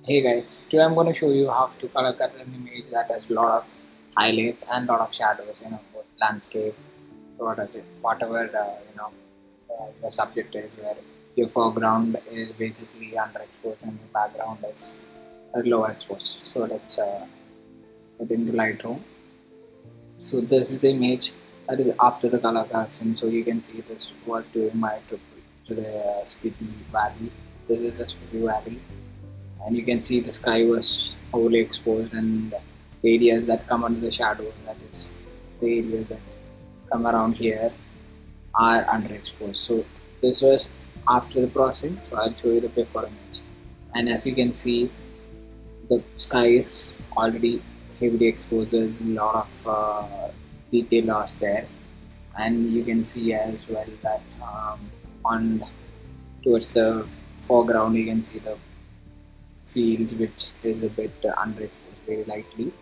Hey guys, today I'm going to show you how to color correct an image that has a lot of highlights and a lot of shadows, both landscape, whatever, your subject is, where your foreground is basically underexposed and your background is low exposed. So let's get into Lightroom. So this is the image that is after the color correction. So you can see this was during my trip to the Spiti Valley. This is the Spiti Valley, and you can see the sky was wholly exposed, and the areas that come under the shadows, that is the areas that come around here, are underexposed. So this was after the processing. So I'll show you the before image, and as you can see, the sky is already heavily exposed. There's a lot of detail loss there, and you can see as well that on towards the foreground you can see the fields which is a bit underexposed very lightly.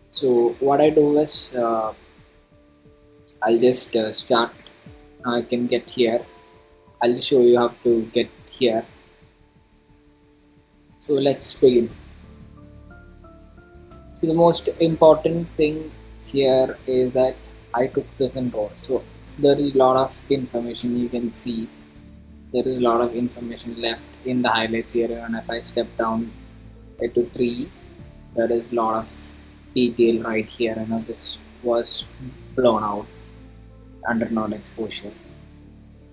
So what I do is I'll just start. I can get here. I'll just show you how to get here. So let's begin. So the most important thing here is that I took this in RAW. So there is a lot of information you can see. There is a lot of information left in the highlights here, and if I step down to 3, there is a lot of detail right here. This was blown out under non-exposure,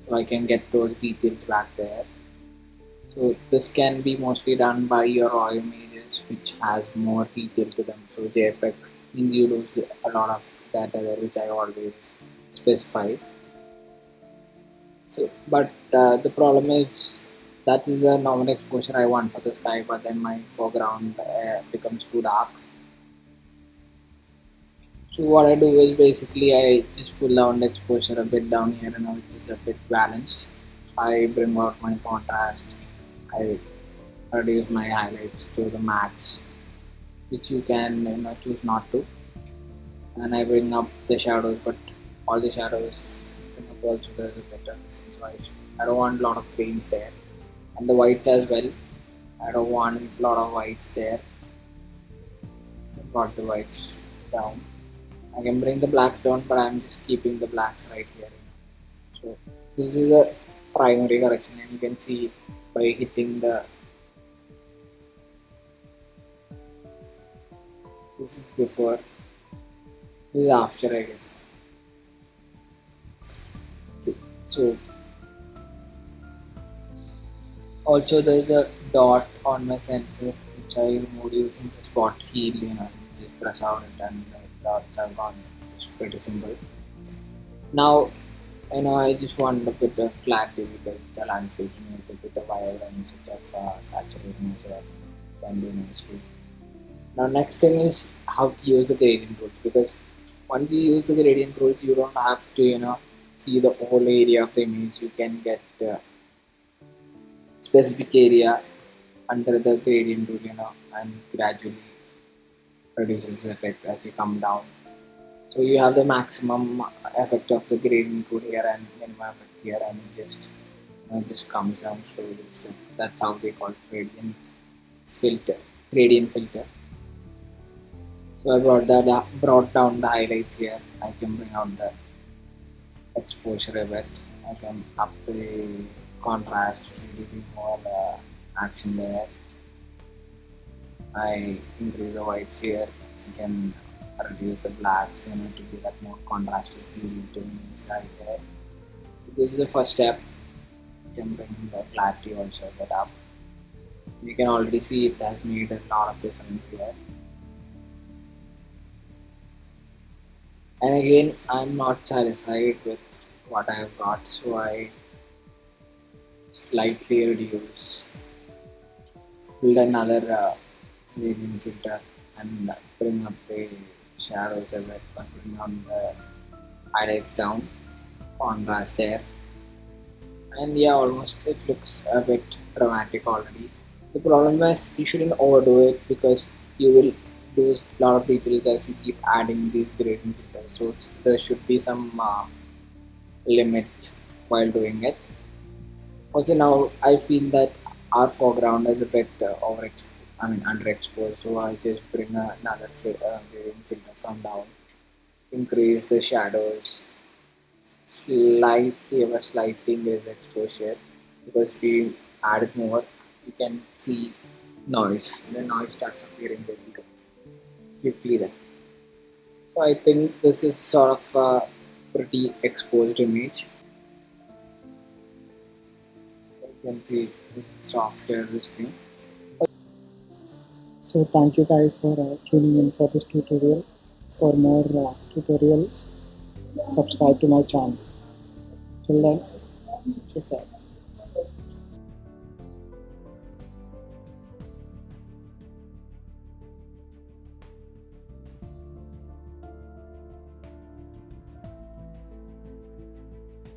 so I can get those details back there. So this can be mostly done by your raw images which has more detail to them. So JPEG means you lose a lot of data there, which I always specify. So but the problem is that is the normal exposure I want for the sky, but then my foreground becomes too dark. So what I do is basically I just pull down the exposure a bit down here, and now it is a bit balanced. I bring out my contrast. I reduce my highlights to the max, which you can choose not to. And I bring up the shadows, but all the shadows also there's a better distance. So I don't want a lot of greens there, and the whites as well. I don't want a lot of whites there. Got the whites down. I can bring the blacks down, but I'm just keeping the blacks right here. So this is a primary correction, and you can see by hitting the, this is before, this is after, I guess. Okay. So also there's a dot on my sensor which I removed using the spot heal. Just press out it and the dots are gone. It's pretty simple. Now I just want a bit of clarity because it's a landscape, it's a bit of vibrance, bit of saturation as well. Can do nicely. Now next thing is how to use the gradient tools, because once you use the gradient tools you don't have to see the whole area of the image. You can get the specific area under the gradient tool, and gradually reduces the effect as you come down. So you have the maximum effect of the gradient tool here and minimum effect here, and it just comes down slowly. So that's how they call gradient filter. Gradient filter. So I brought down the highlights here. I can bring out the exposure a bit. I can up the contrast to give more action there. I increase the whites here. I can reduce the blacks, to give that more contrasted feel to image right there. So this is the first step. You can bring the clarity also a bit up. You can already see it has made a lot of difference here. And again, I'm not satisfied with what I have got, so I slightly reduce, build another gradient filter, and bring up the shadows a bit, but bring on the highlights down, contrast there, and yeah, almost it looks a bit dramatic already. The problem is you shouldn't overdo it because you will lose a lot of details as you keep adding these gradient filters. So there should be some limit while doing it. Also now I feel that our foreground is a bit underexposed. So I just bring another gradient filter from down, increase the shadows slightly, ever slightly increase the exposure, because if we add it more, you can see noise. The noise starts appearing very quickly then. So I think this is sort of a pretty exposed image. You can see this software, this thing. So thank you guys for tuning in for this tutorial. For more tutorials, subscribe to my channel. Till then, take care.